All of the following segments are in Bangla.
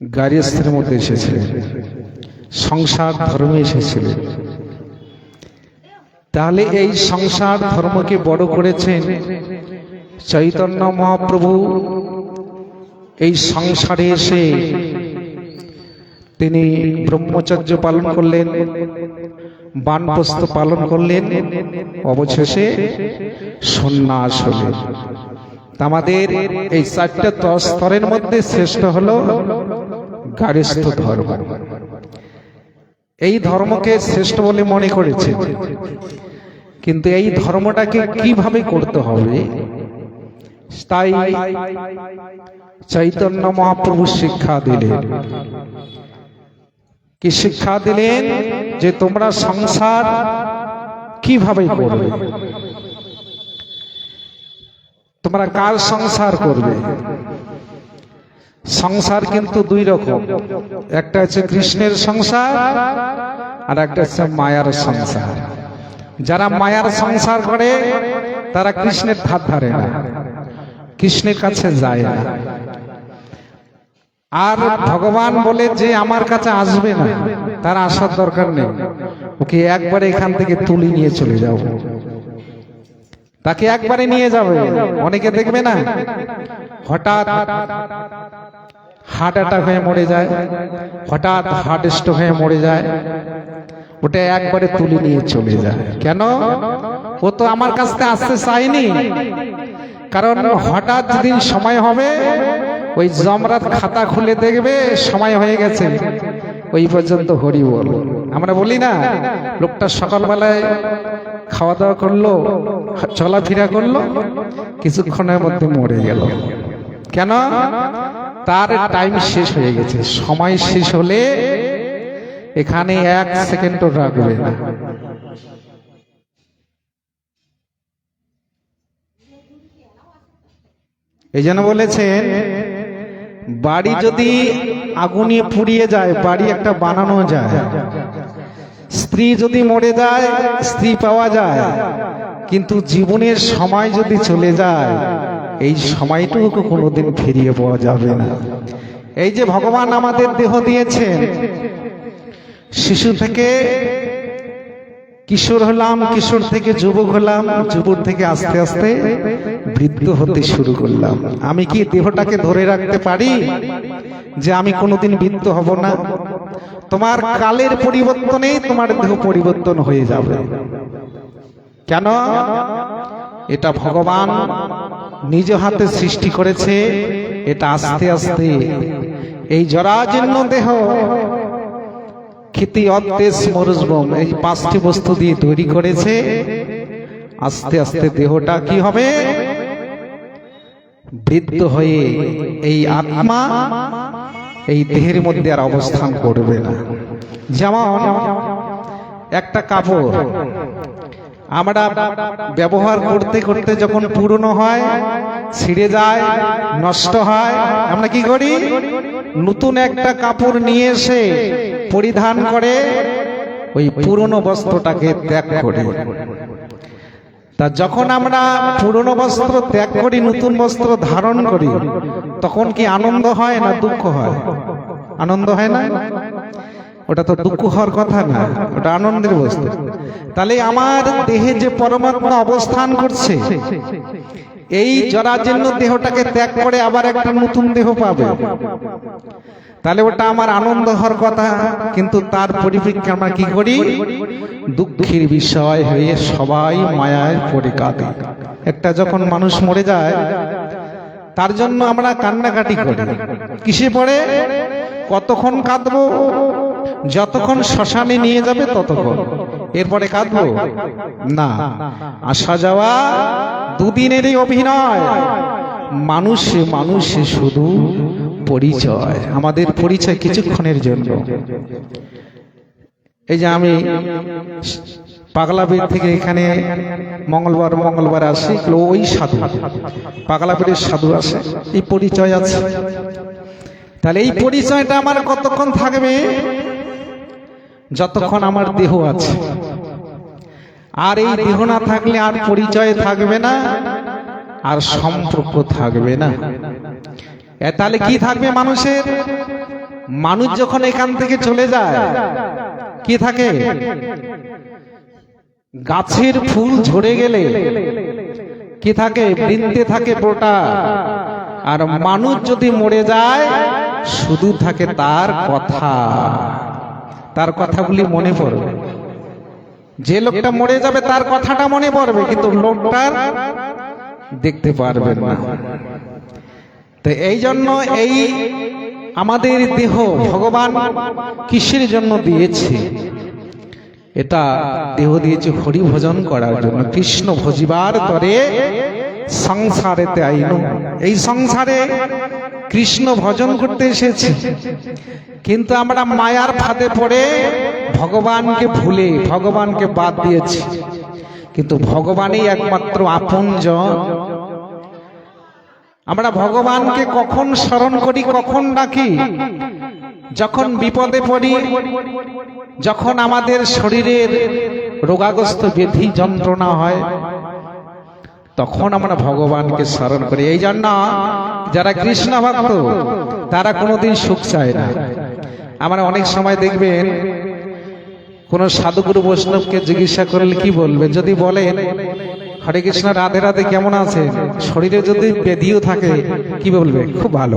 গার্হস্থ্যের মধ্যে এসেছিলেন, সংসার ধর্মে এসেছিলেন। তাহলে এই সংসার ধর্মকে বড় করেছেন চৈতন্য মহাপ্রভু। এই সংসারে এসে তিনি ব্রহ্মচর্য পালন করলেন, বানপ্রস্থ পালন করলেন, অবশেষে সন্ন্যাস হলেন। আমাদের এই চারটা স্তরের মধ্যে শ্রেষ্ঠ হলো গার্হস্থ্য ধর্ম। এই ধর্মকে শ্রেষ্ঠ বলে মনে করেছে, কিন্তু এই ধর্মটাকে কিভাবে করতে হবে তাই চৈতন্য মহাপ্রভু শিক্ষা দিলেন। কি শিক্ষা দিলেন? যে তোমরা সংসার কিভাবে করবে, তোমরা কার সংসার করবে। সংসার কিন্তু দুই রকম, একটা হচ্ছে কৃষ্ণের সংসার আর একটা হচ্ছে মায়ার সংসার। যারা মায়ার সংসার করে তারা কৃষ্ণের ধার ধারে না, কৃষ্ণের কাছে যায় না। আর ভগবান বলে যে আমার কাছে আসবে না, তার আসার দরকার নেই, ওকে একবারে এখান থেকে তুলে নিয়ে চলে যাও, তাকে একবারে নিয়ে যাবে। অনেকে দেখবে না হঠাৎ হার্ট অ্যাটাক হয়ে মরে যায়, হঠাৎ হার্ট স্ট্রোক হয়ে মরে যায়, ওটা একবারে তুলে নিয়ে চলে যায়। কেন? ও তো আমার কাছ থেকে আসতে চায়নি। কারণ হঠাৎ যেদিন সময় হবে ওই যমরাত খাতা খুলে দেখবে সময় হয়ে গেছে, ওই পর্যন্ত হরি বল। আমরা বলি না, লোকটা সকালবেলায় খাওয়া দাওয়া করলো, চলাফেরা করলো, কিছুক্ষণের মধ্যে মরে গেল। কেন? তার টাইম শেষ হয়ে গেছে। সময় শেষ হলে এখানে এক সেকেন্ডও রাখবে না। এই জন্য বলেছেন, বাড়ি যদি আগুনে পুড়িয়ে যায়, বাড়ি একটা বানানো যায়। স্ত্রী যদি মরে যায়, স্ত্রী পাওয়া যায়, কিন্তু জীবনের সময় যদি চলে যায়, এই সময়টুকু কোনোদিন ফিরিয়ে পাওয়া যাবে না। এই যে ভগবান আমাদের দেহ দিয়েছেন, শিশু থেকে কিশোর হলাম, কিশোর থেকে যুবক হলাম, যুবক থেকে আস্তে আস্তে বৃদ্ধ হতে শুরু করলাম। আমি কি দেহটাকে ধরে রাখতে পারি যে আমি কোনোদিন বৃদ্ধ হব না? তোমার কালের পরিবর্তনেই তোমার দেহ পরিবর্তন হয়ে যাবে। কেন? এটা ভগবান নিজ হাতে সৃষ্টি করেছে। এটা আস্তে আস্তে এই জরাজীর্ণ দেহ খিতি অদ্দেশ মরুজবম, এই পাঁচটি বস্তু দিয়ে তৈরি করেছে। আস্তে আস্তে দেহটা কি হবে? বৃদ্ধ হয়ে এই আত্মা এই দেহের মধ্যে আর অবস্থান করবে না। যেমন একটা কাপড় আমরা ব্যবহার করতে করতে যখন পুরনো হয়, ছিঁড়ে যায়, নষ্ট হয়, আমরা কি করি? নতুন একটা কাপড় নিয়ে এসে পরিধান করে ওই পুরনো বস্ত্রটাকে ত্যাগ করি। তা যখন আমরা পুরনো বস্ত্র ত্যাগ করি, নতুন বস্ত্র ধারণ করি, তখন কি আনন্দ হয় না দুঃখ হয়? আনন্দ হয় না? ওটা তো দুঃখ হওয়ার কথা না, ওটা আনন্দের বস্তু। তাহলে আমার দেহে যে পরমাত্মা অবস্থান করছে, এই জরাজীর্ণ দেহটাকে ত্যাগ করে আবার একটা নতুন দেহ পাবে, তাহলে ওটা আমার আনন্দ হওয়ার কথা। কিন্তু তার পরিপ্রেক্ষিতে আমরা কি করি? দুঃখের বিষয় হয়ে সবাই মায়ায় পড়ে কাঁদে। একটা যখন মানুষ মরে যায়, তার জন্য আমরা কান্নাকাটি করি। কিসে পড়ে? কতক্ষণ কাঁদবো? যতক্ষণ শ্মশানে নিয়ে যাবে ততক্ষণ। এরপরে কাঁদবো না। আসা যাওয়া দুদিনেরই অভিনয়। মানুষে মানুষে শুধু পরিচয়, আমাদের পরিচয় কিছুক্ষণের জন্য। এই যে আমি পাগলাপীর থেকে এখানে মঙ্গলবার আসি, ওই সাধু পাগলাপীরের সাধু আসে, এই পরিচয় আছে। তাহলে এই পরিচয়টা আমার কতক্ষণ থাকবে? যতক্ষণ আমার দেহ আছে। আর এই দেহ না থাকলে আর পরিচয় থাকবে না, আর সম্পর্ক থাকবে না। তাহলে কি থাকবে মানুষের? মানুষ যখন এখান থেকে চলে যায় কি থাকে, গাছের ফুল ঝরে গেলে কি থাকে, বৃন্তে থাকে পোটা। আর মানুষ যদি মরে যায় শুধু থাকে তার কথা, তার কথাগুলি মনে পড়বে। যে লোকটা মরে যাবে তার কথাটা মনে পড়বে, কিন্তু লোকটার দেখতে পারবেন না। তো এই জন্য এই আমাদের দেহ ভগবান কিসের জন্য দিয়েছে? এটা দেহ দিয়েছে হরি ভজন করার জন্য। কৃষ্ণ ভজিবার তরে সংসারেতে আইনু, এই সংসারে কৃষ্ণ ভজন করতে এসেছি, কিন্তু আমরা মায়ার ফাঁদে পড়ে ভগবানকে ভুলে ভগবানকে বাদ দিয়েছি। কিন্তু ভগবানই একমাত্র আপনজন। আমরা ভগবানকে কখন স্মরণ করি, কখন ডাকি? যখন বিপদে পড়ি, যখন আমাদের শরীরের রোগাগ্রস্ত ব্যাধি যন্ত্রণা হয়, তখন আমরা ভগবানকে স্মরণ করি। এই জন্য যারা কৃষ্ণ ভক্ত তারা কোনোদিন সুখ চায় না। আমরা অনেক সময় দেখবেন কোন সাধুগুরু বৈষ্ণবকে জিজ্ঞাসা করলে কি বলবে, যদি বলেন হরে কৃষ্ণ রাধে রাধে কেমন আছে, শরীরে যদি ব্যাধিও থাকে কি বলবে, খুব ভালো।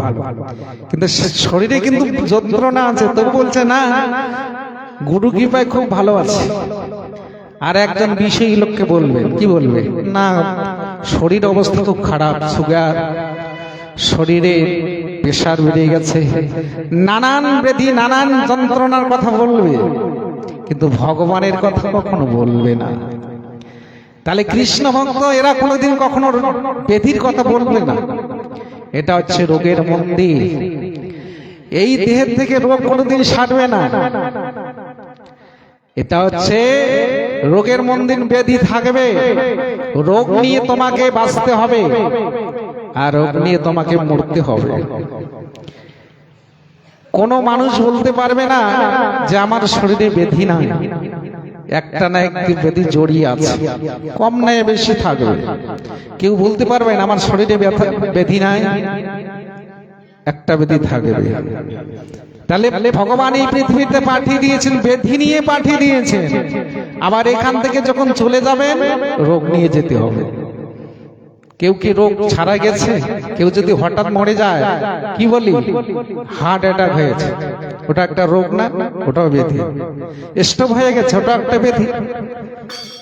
কিন্তু শরীরে কিন্তু যন্ত্রণা আছে, তো বলছে না গুরু কৃপায় খুব ভালো আছে। আর একজন বিষয়ী লোককে বলবে কি বলবে, না শরীর অবস্থা খুব খারাপ, সুগার, শরীরে প্রেশার বেড়ে গেছে, নানান ব্যাধি নানান যন্ত্রণার কথা বলবে, কিন্তু ভগবানের কথা কখনো বলবে না। তাহলে কৃষ্ণ ভক্ত এরা কোনোদিন কখনো ব্যাধির কথা বলবে না। এটা হচ্ছে রোগের মন্দির। এই দেহের থেকে রোগ কোনোদিন সারবে না। এটা হচ্ছে রোগের মন্দির, ব্যাধি থাকবে, রোগ নিয়ে তোমাকে বাঁচতে হবে আর রোগ নিয়ে তোমাকে মরতে হবে। কোন মানুষ বলতে পারবে না যে আমার শরীরে ব্যাধি নাই, একটা না একটি ব্যাধি জড়িয়ে আছে, কম নাই বেশি থাকবে। কেউ বলতে পারবে না আমার শরীরে ব্যাধি নাই, একটা ব্যাধি থাকবে। তাহলে ভগবান এই পৃথিবীতে পাঠিয়ে দিয়েছেন, ব্যাধি নিয়ে পাঠিয়ে দিয়েছেন। আবার এখান থেকে যখন চলে যাবেন রোগ নিয়ে যেতে হবে। কেউ কি রোগ ছাড়া গেছে? কেউ যদি হঠাৎ মরে যায় কি বলি, হার্ট অ্যাটাক হয়েছে, ওটা একটা রোগ না? ওটাও ব্যাধি। স্ট্রোক হয়ে গেছে, ওটা একটা ব্যাধি।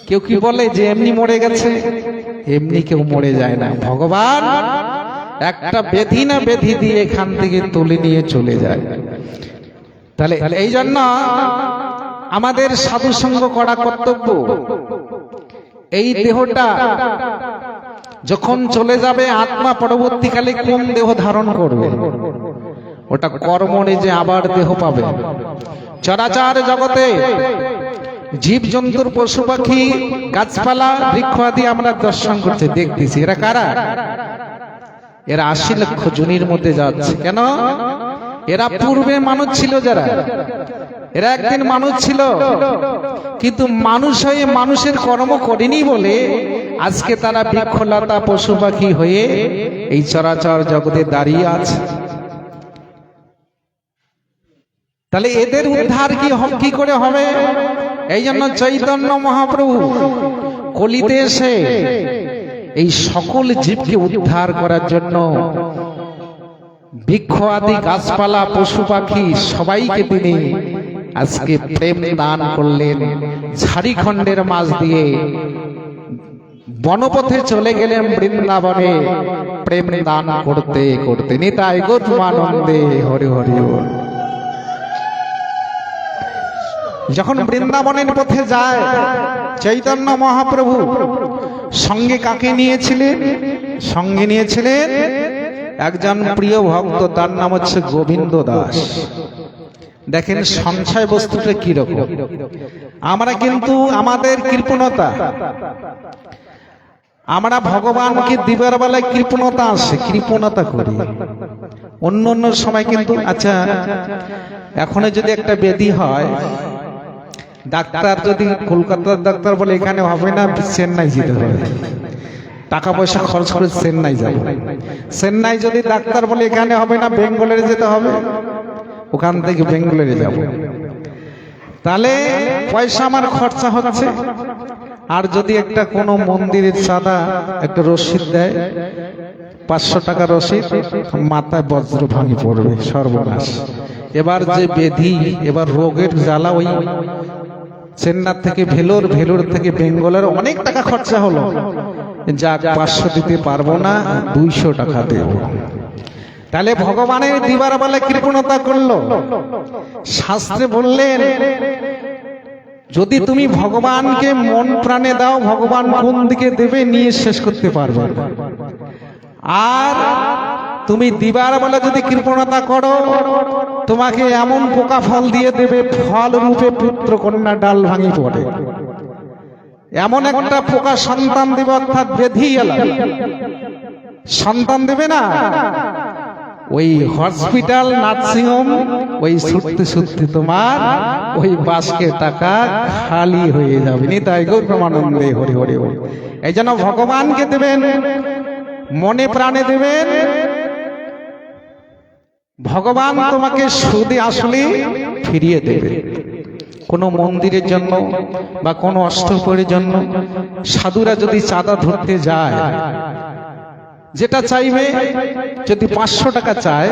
কেউ কি বলে যে এমনি মরে গেছে? এমনি কেউ মরে যায় না। ভগবান একটা ব্যাধি না ব্যাধি দিয়ে এখান থেকে তুলে নিয়ে চলে যায়। তাহলে এই জন্য আমাদের সাধু সঙ্গ করা কর্তব্য। এই দেহটা যখন চলে যাবে, আত্মা পরবর্তীকালে কোন দেহ ধারণ করবে? ওটা কর্মে যে আবার দেহ পাবে। চরাচর জগতে জীব জন্তুর, পশু পাখি, গাছপালা, বৃক্ষ আদি আমরা দর্শন করতে দেখতেছি। এরা কারা? এরা ৮০ লক্ষ জনির মধ্যে যাচ্ছে। কেন? এরা পূর্বে মানুষ ছিল, যারা এরা একদিন মানুষ ছিল, কিন্তু মানুষ হয়ে মানুষের কর্ম করেনি বলে আজকে তারা বৃক্ষলতা, পশু পাখি হয়ে এই চরাচর জগতে দাঁড়িয়ে আছে। তাহলে এদের উদ্ধার কি করে হবে? এই জন্য চৈতন্য মহাপ্রভু কলিতে এসে এই সকল জীবকে উদ্ধার করার জন্য বৃক্ষ আদি, গাছপালা, পশু পাখি সবাইকে তিনি আজকে প্রেম দান করলেন। ঝাড়িখণ্ডের মাঝ দিয়ে বনপথে চলে গেলেন বৃন্দাবনে প্রেম দান করতে করতে। নিতাই গৌতমানন্দে হরি হরি বল। যখন বৃন্দাবনের পথে যায় চৈতন্য মহাপ্রভু, সঙ্গে কাকে নিয়েছিলেন? সঙ্গে নিয়েছিলেন একজন প্রিয় ভক্ত, তার নাম হচ্ছে গোবিন্দ দাস। দেখেন সংশয় বস্তুটা কিরকম। আমরা কিন্তু আমাদের কৃপণতা, আমরা ভগবানকে দিবার বেলায় কৃপণতা আসে, কৃপণতা করি। অন্য অন্য সময় কিন্তু, আচ্ছা এখন যদি একটা ব্যাধি হয়, ডাক্তার যদি কলকাতার ডাক্তার বলে এখানে হবে না, চেন্নাই যেতে হবে, টাকা পয়সা খরচ করে চেন্নাই যাবে। চেন্নাই যদি ডাক্তার বলে এখানে হবে না, বেঙ্গলের যেতে হবে। ওখান থেকে বেঙ্গালোরে যাব, তাহলে পয়সা আমার খরচা হচ্ছে। আর যদি একটা কোনো মন্দিরের চাঁদা একটা রসিদ দেয়, 500 টাকা রসিদ, মাথায় বজ্র ভাঙি পড়বে, সর্বনাশ। এবার যে বেধি, এবার রোগের জ্বালা, ওই চেন্নাই থেকে ভেলোর, ভেলোর থেকে বেঙ্গলের অনেক টাকা খরচা হলো, যাক 500 দিতে পারবো না, 200 টাকা দেব। তাহলে ভগবানের দিবার বেলা কৃপণতা করলো। শাস্ত্রে বললেন যদি তুমি ভগবানকে মন প্রাণে দাও, ভগবান কোন দিকে দেবে নিয়ে শেষ করতে পারবে। আর তুমি দিবার বেলা যদি কৃপণতা করো, তোমাকে এমন পোকা ফল দিয়ে দেবে, ফল রূপে পুত্র কন্যা ডাল ভাঙি পড়ে, এমন একটা পোকা সন্তান দেবে, অর্থাৎ বেধি এলা সন্তান দেবে না, ওই হসপিটাল নার্সিংহোম ওই সত্যি সত্যি তোমার ওই বাসকে টাকা খালি হয়ে যাবে। নিতাই গৌর প্রেমানন্দে হরি হরি হরি। এই জন্য ভগবানকে দেবেন, মনে প্রাণে দেবেন, ভগবান তোমাকে সুদে আসলে ফিরিয়ে দেবে। কোনো মন্দিরের জন্য বা কোনো অষ্টপ্রহরীর জন্য সাধুরা যদি চাঁদা ধরতে যায়, যেটা চাইবে, যদি 500 টাকা চায়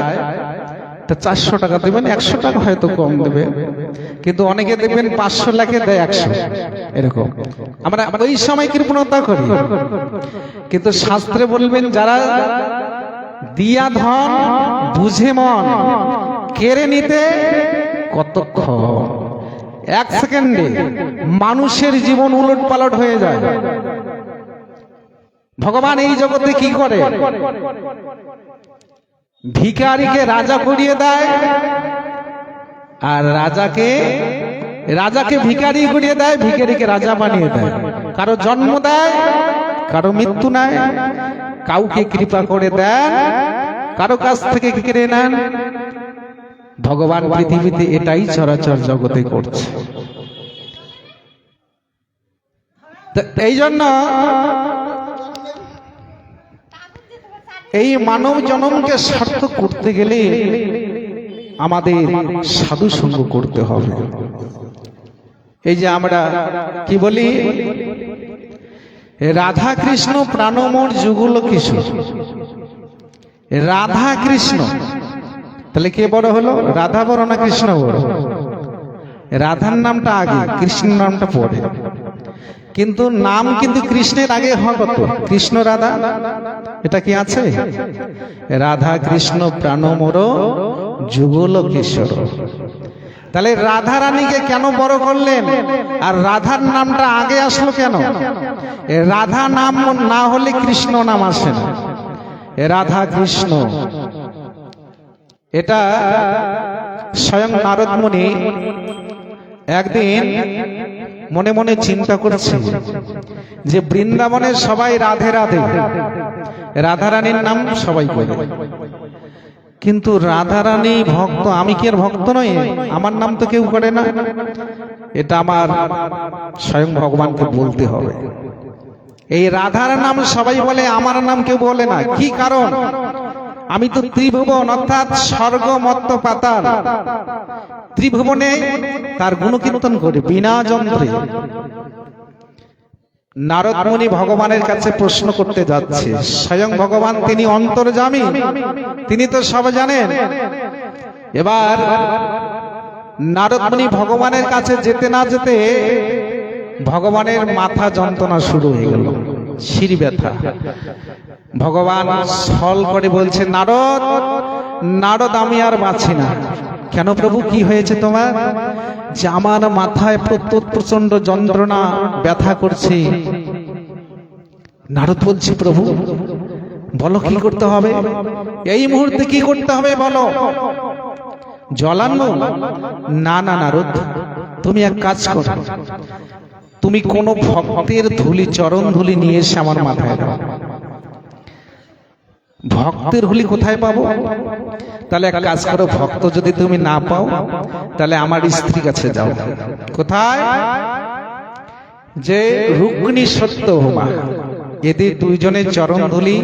তা 400 টাকা দেবেন, 100 টাকা হয়তো কম দেবে, কিন্তু অনেকে দেখবেন 500 লাখে দেয় 100, এরকম। আমরা ওই সময় কৃপণতা করি, কিন্তু শাস্ত্রে বলবেন যারা দিয়া ধন বুঝে মন কেড়ে নিতে কতক্ষণ, 1 সেকেন্ডে মানুষের জীবন উলট পালট হয়ে যায়। ভগবান এই জগতে কি করে, ভিখারিকে রাজা করিয়ে দেয়, আর রাজাকে ভিখারি করিয়ে দেয়, ভিখারিকে রাজা বানিয়ে দেয়। কারো জন্ম দেয়, কারো মৃত্যু নেয়, কাউকে কৃপা করে দেন, কারো কাছ থেকে কেড়ে নেন। ভগবান পৃথিবীতে এটাই চরাচর জগতে করছে। এই জন্য এই মানব জন্মকে সার্থক করতে গেলে আমাদের সাধু সঙ্গ করতে হবে। এই যে আমরা কি বলি, রাধা কৃষ্ণ প্রাণমোর যুগল কিশোর, রাধা কৃষ্ণ, তাহলে কে বড় হলো, রাধা বড় না কৃষ্ণ বড়? রাধার নামটা আগে, কৃষ্ণ নামটা পরে, কিন্তু নাম কিন্তু কৃষ্ণের আগে হওয়া কত, কৃষ্ণ রাধা, এটা কি আছে? রাধা কৃষ্ণ প্রাণমোর যুগল কিশোর। তাহলে রাধা রানীকে কেন বড় করলেন, আর রাধার নামটা আগে আসলো কেন? রাধা নাম না হলে কৃষ্ণ নাম আসে না, রাধা কৃষ্ণ। এটা স্বয়ং নারদ মুনি একদিন মনে মনে চিন্তা করছে যে বৃন্দাবনে সবাই রাধে রাধে, রাধা রানীর নাম সবাই বলে, কিন্তু রাধা রানী ভক্ত, আমি কি এর ভক্ত নই? আমার নাম তো কেউ করে না। এটা আমার স্বয়ং ভগবানকে বলতে হবে। এই রাধার নাম সবাই বলে, আমার নাম কেউ বলে না। কি কারণ? আমি তো ত্রিভুবন, অর্থাৎ স্বর্গ মর্ত্য পাতাল, ত্রিভুবনে তার গুণকীর্তন করে বিনা যন্ত্রে। নারদ মুনি ভগবানের কাছে প্রশ্ন করতে যাচ্ছে, স্বয়ং ভগবান তিনি অন্তর্যামী, তিনি তো সব জানেন। এবার নারদ মুনি ভগবানের কাছে যেতে না যেতে ভগবানের মাথা যন্ত্রণা শুরু হয়ে গেল, শির ব্যথা। ভগবান ছল করে বলছে, নারদ নারদ আমি আর বাঁচি না। কেন প্রভু, কি হয়েছে তোমার? যে আমার মাথায় প্রচন্ড যন্ত্রণা, ব্যথা করছে। নারদ বলছে, প্রভু বলো কি করতে হবে, এই মুহূর্তে কি করতে হবে বলো। জলান্ন? না না নারদ, তুমি এক কাজ করো, তুমি কোন ভক্তের ধুলি, চরণ ধুলি নিয়ে এসে আমার মাথায় দাও। ভক্তের ধুলি কোথায় পাবো? তাহলে এক কাজ করো, ভক্ত যদি তুমি না পাও তাহলে আমার স্ত্রী কাছে যাও। কোথায়? যে রুক্মিণী সত্যভামা, এদের দুইজনের চরণ ধুলি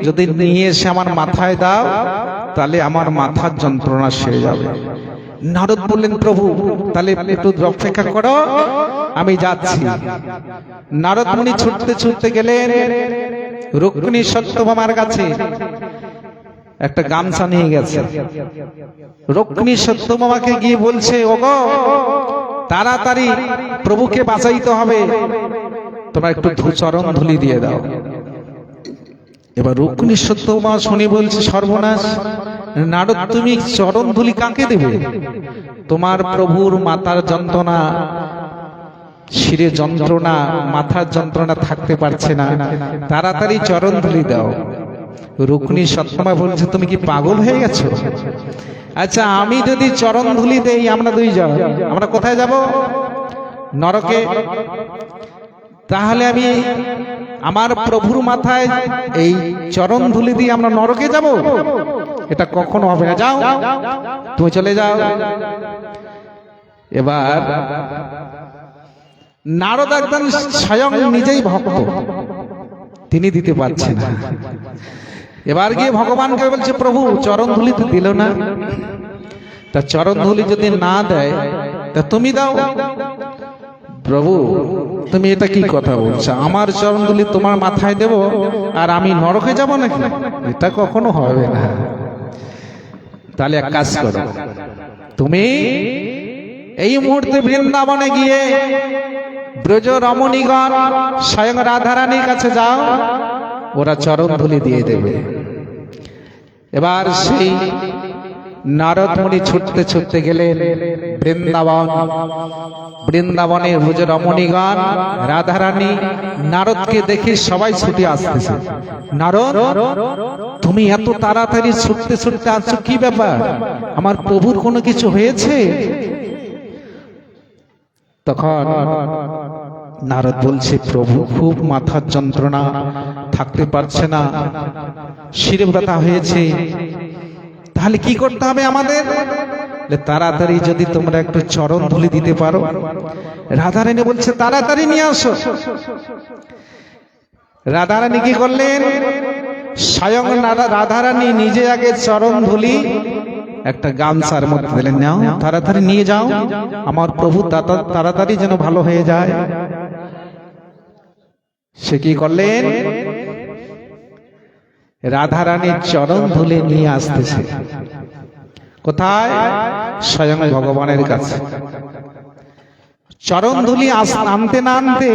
যদি নিয়ে এসে আমার মাথায় দাও তাহলে আমার মাথার যন্ত্রণা সেরে যাবে। নারদ বললেন, প্রভু তাহলে একটু অপেক্ষা করো, আমি যাচ্ছি। নারদ মুনি ছুটতে ছুটতে গেলেন রুক্মিণী সত্যভামার কাছে। একটা গামছা নিয়ে গেছে। রুক্মিণী সত্যভামাকে গিয়ে বলছে, ওগো তাড়াতাড়ি প্রভুকে বাঁচাইতে হবে, তোমরা একটু চরণ ধুলি দিয়ে দাও। এবার রুক্মিণী সত্যভামা শুনে বলছে, সর্বনাশ নারদ, তুমি চরণ ধুলি কাকে দেবে? তোমার প্রভুর মাথার যন্ত্রণা, শিরে যন্ত্রণা, মাথার যন্ত্রণা থাকতে পারছে না, তাড়াতাড়ি চরণ ধুলি দাও। রুক্মিণী সত্যভামা বলছে, তুমি কি পাগল হয়ে গেছো? আচ্ছা আমি যদি চরণ ধুলি দেই, আমরা দুইজন আমরা কোথায় যাব? নরকে। তাহলে আমি আমার প্রভুর মাথায় এই চরণ ধুলি দিয়ে আমরা নরকে যাব? এটা কখনো হবে না, যাও তুমি চলে যাও। এবার নারদ একদম স্বয়ং নিজেই ভক্ত, তিনি দিতে পারছেন না। এবার গিয়ে ভগবানকে বলছে, প্রভু চরণ ধুলি তো দিল না, তা চরণ ধুলি যদি না দেয় তা তুমি দাও। প্রভু তুমি এটা কি কথা বলছো? আমার চরণ ধুলি তোমার মাথায় দেব আর আমি নরকে যাব নাকি? এটা কখনো হবে না। তাহলে এক কাজ করো, তুমি এই মুহূর্তে বৃন্দাবনে গিয়ে ব্রজ রমণীগণ স্বয়ং রাধারানীর কাছে যাও, ওরা চরণ ধুলি দিয়ে দেবে। এবার সেই নারদ মুনি ছুটতে ছুটতে গেলেন বৃন্দাবন। বৃন্দাবনে ব্রজ রমণীগণ রাধারানী নারদকে দেখে সবাই ছুটে আসতেছে। নারদ তুমি এত তাড়াতাড়ি ছুটতে ছুটতে আসছো, কি ব্যাপার? আমার প্রভুর কোনো কিছু হয়েছে? তখন নারদ বলছে, প্রভু খুব মাথার যন্ত্রণা, থাকতে পারছে না, শিরে ব্যথা হয়েছে। তাহলে কি করতে হবে আমাদের? তাড়াতাড়ি যদি তোমরা একটু চরণ ধুলি দিতে পারো। রাধারানী বলছে, তাড়াতাড়ি নিয়ে আসো। রাধারানী কি করলেন? স্বয়ং রাধারানী নিজে আগে চরণ ধুলি একটা গামছার মধ্যে দিলেন, নাও তাড়াতাড়ি নিয়ে যাও, আমার প্রভু তাড়াতাড়ি যেন ভালো হয়ে যায়। সে কি করলেন? রাধারানীর চরণ ধুলে নিয়ে আসতেছে। কোথায়? স্বয়ং ভগবানের কাছে। চরণ ধুলি আনতে না আনতে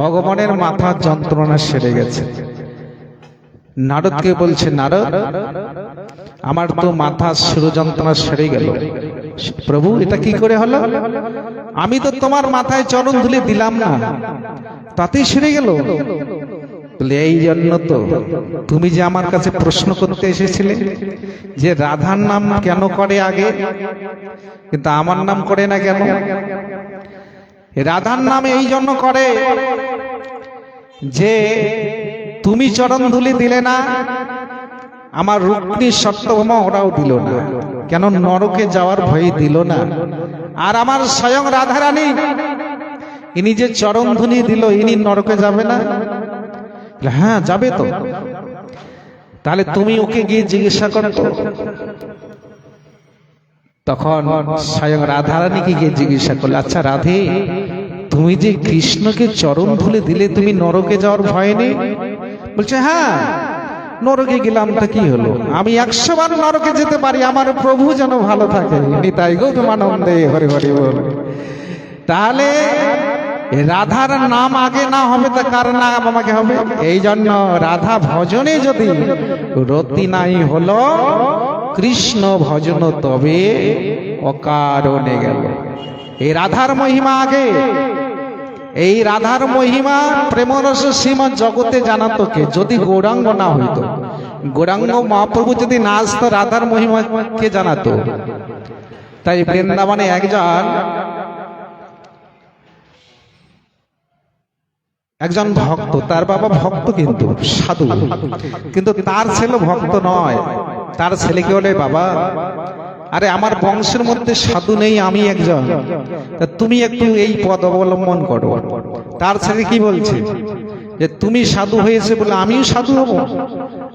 ভগবানের মাথার যন্ত্রণা সেরে গেছে। নারদকে বলছে, নারদ আমার তো মাথার শির যন্ত্রণা সেরে গেল। প্রভু এটা কি করে হলো? আমি তো তোমার মাথায় চরণ ধুলি দিলাম না, তাতেই সেরে গেল। এই জন্য তো তুমি যে আমার কাছে প্রশ্ন করতে এসেছিলে যে রাধার নাম কেন করে আগে, কিন্তু আমার নাম করে না কেন? রাধার নাম এই জন্য করে যে তুমি চরণ ধুলি দিলে না, আমার রুক্মিণী সত্যভামা ওরাও দিল না, কেন? নরকে যাওয়ার ভয়ে দিল না। আর আমার স্বয়ং রাধারানী ইনি যে চরণ ধুলি দিল, ইনি নরকে যাবে না? হ্যাঁ যাবে তো। তাহলে তুমি ওকে গিয়ে জিজ্ঞাসা করো। তখন স্বয়ং রাধারানীকে গিয়ে জিজ্ঞাসা করলে, আচ্ছা রাধে, তুমি যে কৃষ্ণকে চরণ ধুলে দিলে, তুমি নরকে যাওয়ার ভয় নেই? বলছে, হ্যাঁ নরকে গেলাম তা কি হলো, আমি 100 বার নরকে যেতে পারি, আমার প্রভু যেন ভালো থাকে। নিতাই গৌতমানন্দে হরি হরি বল। তাহলে রাধার নাম আগে না হবে তা কার নাম আমাকে হবে? এই জন্য রাধা ভজনে যদি রতি নাই হলো, কৃষ্ণ ভজন তবে অকারণে গেল। এই রাধার মহিমা আগে। এই রাধার মহিমা প্রেমরস সীমা জগতে জানাতো কে? যদি গৌরাঙ্গ না হইতো, গৌরাঙ্গ মহাপ্রভু যদি না আসতো, রাধার মহিমা কে জানাতো? তাই বৃন্দাবনে একজন ভক্ত, তার বাবা ভক্ত কিন্তু সাধু, কিন্তু তার ছেলে ভক্ত নয়। তার ছেলেকে বলে, বাবা আরে আমার বংশের মধ্যে সাধু নেই, আমি একজন, তুমি একটু এই পদ অবলম্বন করো। তার ছেলে কি বলছে যে তুমি সাধু হয়েছে বলে আমিও সাধু হব?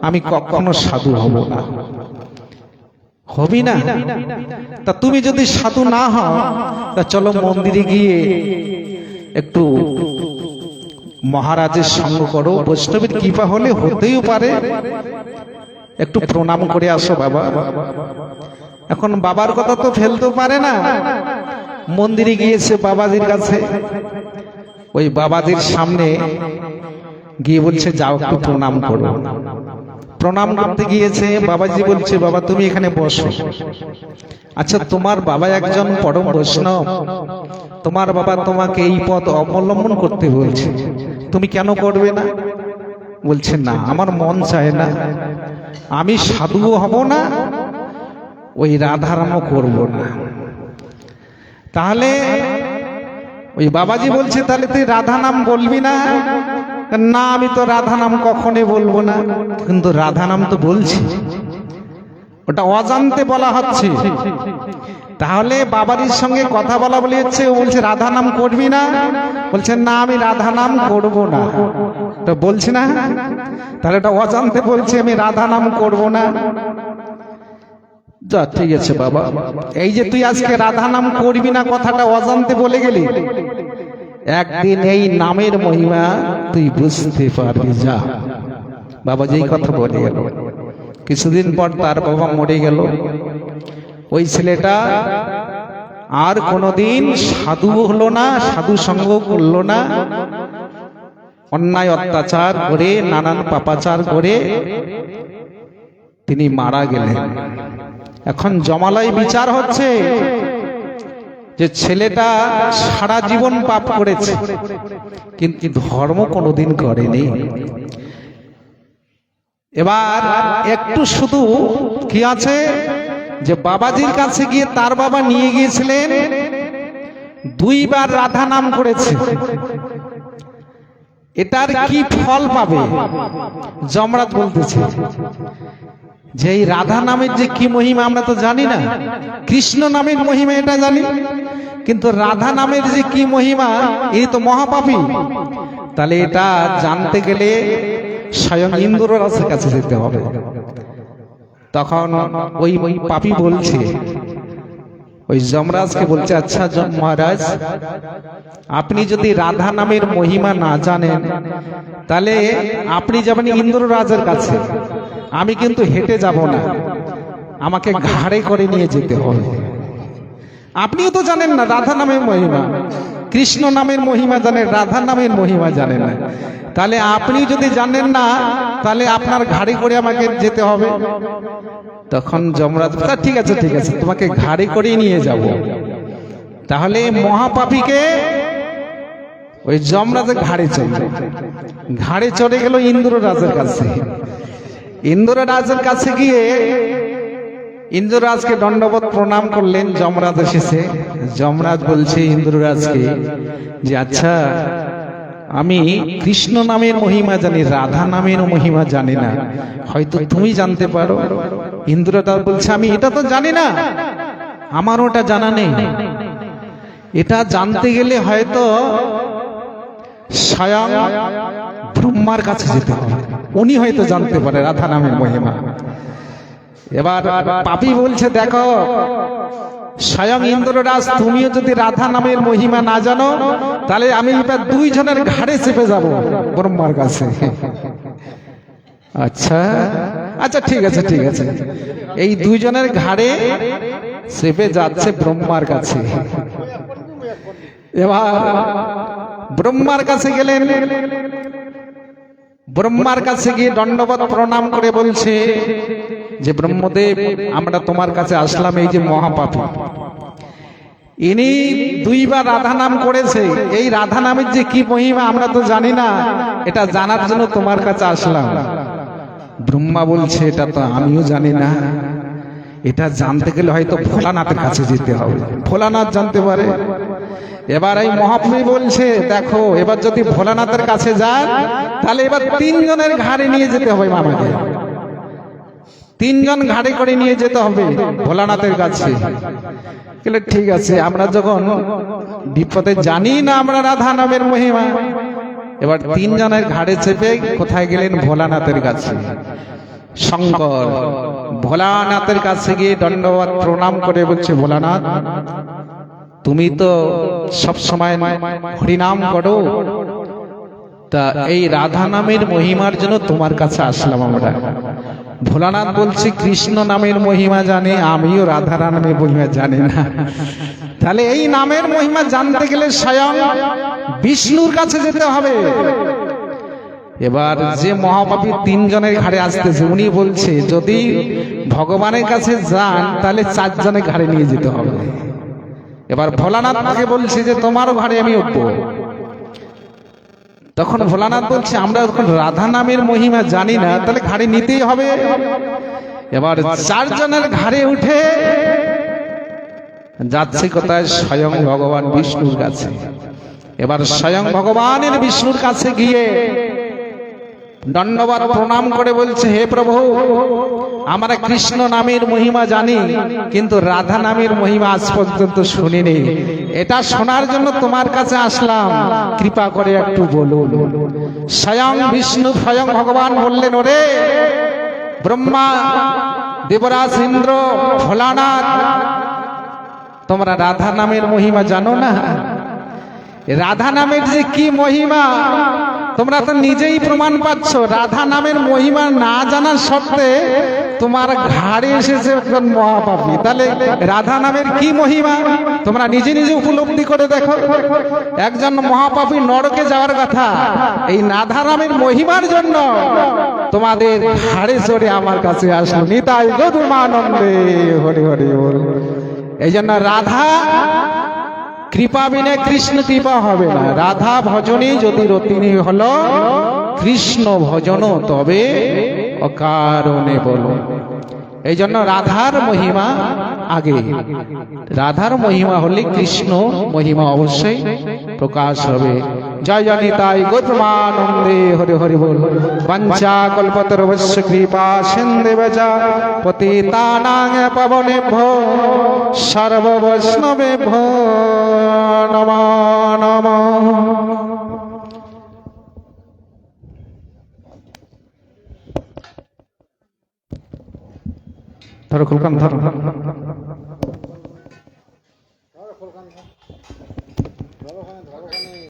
আমি কখনো সাধু হব না। হবি না? তা তুমি যদি সাধু না হও তা চলো মন্দিরে গিয়ে একটু মহারাজের সঙ্গ করো, বৈষ্ণবের কৃপা হলে হতেও পারে, একটু প্রণাম করে আসো বাবা। এখন বাবার কথা তো ফেলতে পারে না, মন্দিরে গিয়েছে বাবাজির কাছে, ওই বাবাজির সামনে গিয়ে বলছে যাও একটু প্রণাম করো। প্রণাম করতে গিয়েছে, বাবাজি বলছে বাবা তুমি এখানে বসো। আচ্ছা তোমার বাবা একজন পরম বৈষ্ণব, তোমার বাবা তোমাকে এই পথ অবলম্বন করতে বলছে, তুমি কেন করবে না? বলছে না আমার মন চায় না, আমি সাধুও হব না, ওই রাধারামও করব না। তাহলে ওই বাবাজি বলছে তাহলে তুই রাধা নাম বলবি না? না আমি তো রাধা নাম কখনোই বলবো না। কিন্তু রাধা নাম তো বলছি, ওটা অজান্তে বলা হচ্ছে। তাহলে বাবাজির সঙ্গে কথা বলা বলি হচ্ছে, ও বলছে রাধা নাম করবি না? বলছে না আমি রাধা নাম করব না। তো বলছি না, তাহলে এটা অজান্তে বলছে আমি রাধা নাম করব না। যা ঠিক আছে বাবা, এই যে তুই আজকে রাধা নাম করবি না কথাটা অজান্তে বলে গেলি, একদিন এই নামের মহিমা তুই বুঝতে পারবি। যা। বাবা যেই কথা বলে গেল, কিছুদিন পর তার বাবা মরে গেল। ওই ছেলেটা আর কোনোদিন সাধু হলো না, সাধু সঙ্গ করলো না, অন্যায় অত্যাচার করে নানান পাপাচার করে তিনি মারা গেলেন। এখন জমালয় বিচার হচ্ছে যে ছেলেটা সারা জীবন পাপ করেছে কিন্তু ধর্ম কোনোদিন করেনি। এবার একটু শুধু কি আছে যে বাবাজির কাছে গিয়ে তার বাবা নিয়ে গিয়েছিলেন, দুইবার রাধা নাম করেছে, এটার কি ফল পাবে? যমরাজ বলতেছে যে এই রাধা নামের যে কি মহিমা আমরা তো জানি না, কৃষ্ণ নামের মহিমা এটা জানি, কিন্তু রাধা নামের যে কি মহিমা এই তো মহাপাপী। তাহলে এটা জানতে গেলে স্বয়ং ইন্দ্ররাজের কাছে যেতে হবে। তখন ওই পাপী বলছে, ওই যমরাজকে বলছে আচ্ছা মহারাজ আপনি যদি রাধা নামের মহিমা না জানেন তাহলে আপনি যাবেন ইন্দ্ররাজের কাছে, আমি কিন্তু হেঁটে যাব না, আমাকে ঘাড়ে করে নিয়ে যেতে হবে। আপনিও তো জানেন না রাধা নামের মহিমা, কৃষ্ণ নামের মহিমা জানেন, রাধা নামের মহিমা জানেন না। তাহলে আপনি যদি জানেন না তাহলে আপনার ঘাড়ে করে আমাকে যেতে হবে। তখন যমরাজ ঠিক আছে ঠিক আছে তোমাকে ঘাড়ে করে নিয়ে যাব। তাহলে মহাপাপীকে ওই যমরাজের ঘাড়ে চড়ে গেল ইন্দ্ররাজের কাছে। ইন্দ্ররাজের কাছে গিয়ে ইন্দ্ররাজকে দণ্ডবত প্রণাম করলেন। যমরাজ এসেছে। যমরাজ বলছে ইন্দ্ররাজকে যে আচ্ছা আমি কৃষ্ণ নামের মহিমা জানি, রাধা নামের মহিমা জানি না, হয়তো তুমি জানতে পারো। ইন্দ্ররাজ বলছে আমি এটা তো জানি না, আমার ওটা জানা নেই, এটা জানতে গেলে হয়তো স্বয়ং ব্রহ্মার কাছে যেতে হবে, উনি হয়তো জানতে পারে রাধা নামের মহিমা। এবার পাপী বলছে দেখো স্বয়ং ইন্দ্ররাজ তুমিও যদি রাধা নামের মহিমা না জানো তাহলে আমি এবার দুইজনের ঘাড়ে চেপে যাব ব্রহ্মার কাছে। আচ্ছা আচ্ছা ঠিক আছে ঠিক আছে, এই দুইজনের ঘাড়ে চেপে যাচ্ছে ব্রহ্মার কাছে। এবার ব্রহ্মার কাছে গেলেন। ব্রহ্মার কাছে গিয়ে দণ্ডবত প্রণাম করে বলছে যে ব্রহ্মদেব আমরা তোমার কাছে আসলাম, এই যে মহাপাপী ইনি দুইবার রাধা নাম করেছে, এই রাধা নামের যে কি মহিমা আমরা তো জানি না, এটা জানার জন্য তোমার কাছে আসলাম। ব্রহ্মা বলছে এটা তো আমিও জানি না, এটা জানতে গেলে হয়তো ভোলানাথের কাছে যেতে হবে, ভোলানাথ জানতে পারে। এবার এই মহাপ্রভু বলছে দেখো এবার যদি ভোলানাথের কাছে যান তাহলে এবার তিনজনের ঘাড়ে নিয়ে যেতে হবে, আমাকে তিনজন ঘাড়ে করে নিয়ে যেতে হবে ভোলানাথের কাছে। ঠিক আছে, আমরা যখন বিপদে জানি না আমরা রাধা নামের মহিমা, এবার তিনজনের ঘাড়ে চেপে কোথায় গেলেন? ভোলানাথের কাছে। শঙ্কর ভোলানাথের কাছে গিয়ে দণ্ডবত প্রণাম করে বলছে, ভোলানাথ তুমি তো সব সময় হরিনাম করো, তা এই রাধা নামের মহিমার জন্য তোমার কাছে আসলাম আমরা। ভোলানাথ বলছে, কৃষ্ণ নামের মহিমা জানে, আমিও রাধা নামের মহিমা জানি না। তাহলে এই নামের মহিমা জানতে গেলে স্বয়ং বিষ্ণুর কাছে যেতে হবে। এবার যে মহাপাপী তিনজনের ঘাড়ে আসতেছে, উনি বলছে যদি ভগবানের কাছে যান তাহলে চারজনের ঘাড়ে নিয়ে যেতে হবে। এবার ভোলানাথ তাকে বলছে যে তোমারও ঘাড়ে আমি উঠবো। তখন ভোলানাথ বলছে, আমরা যখন রাধা নামের মহিমা জানি না, তাহলে ঘাড়ে নিতেই হবে। এবার চারজনের ঘাড়ে উঠে যাচ্ছে কোথায়? স্বয়ং ভগবান বিষ্ণুর কাছে। এবার স্বয়ং ভগবানের বিষ্ণুর কাছে গিয়ে দণ্ডবত প্রণাম করে বলছে, হে প্রভু, আমরা কৃষ্ণ নামের মহিমা জানি, কিন্তু রাধা নামের মহিমা আজ পর্যন্ত শুনিনি। এটা শোনার জন্য তোমার কাছে আসলাম, কৃপা করে একটু বলুন। স্বয়ং বিষ্ণু স্বয়ং ভগবান বললেন, ওরে ব্রহ্মা, দেবরাজ ইন্দ্র, ভোলানাথ, তোমরা রাধা নামের মহিমা জানো না? রাধা নামের যে কি মহিমা তোমরা তো নিজেই প্রমাণ পাচ্ছ। রাধা নামের মহিমা না জানার সত্ত্বে তোমার ঘাড়ে এসেছে একজন মহাপাপী। তাহলে রাধা নামের কি মহিমা তোমরা নিজে নিজে উপলব্ধি করে দেখো। একজন মহাপাপী নরকে যাওয়ার কথা, এই রাধা নামের মহিমার জন্য তোমাদের ঘাড়ে চড়ে আমার কাছে আসলো। নিতাই গৌরমানন্দে হরি হরি বল। এই জন্য রাধা কৃপা বিনে কৃষ্ণ কৃপা হবে না। রাধা ভজনে যদি রতিনি হলো, কৃষ্ণ ভজন তবে অকারণে বলো। এই জন্য রাধার মহিমা আগে। রাধার মহিমা হলে কৃষ্ণ মহিমা অবশ্যই প্রকাশ হবে। জয় জয় নিতাই গৌরমানন্দে হরি হরি বল। পঞ্চা কল্পতরুভ্যশ্চ কৃপা সিন্ধুভ্যশ্চ পতিতানাং পাবনেভ্যো সর্ববৈষ্ণবেভ্যো নমো নমঃ। ধরো কুলকাম ধরো।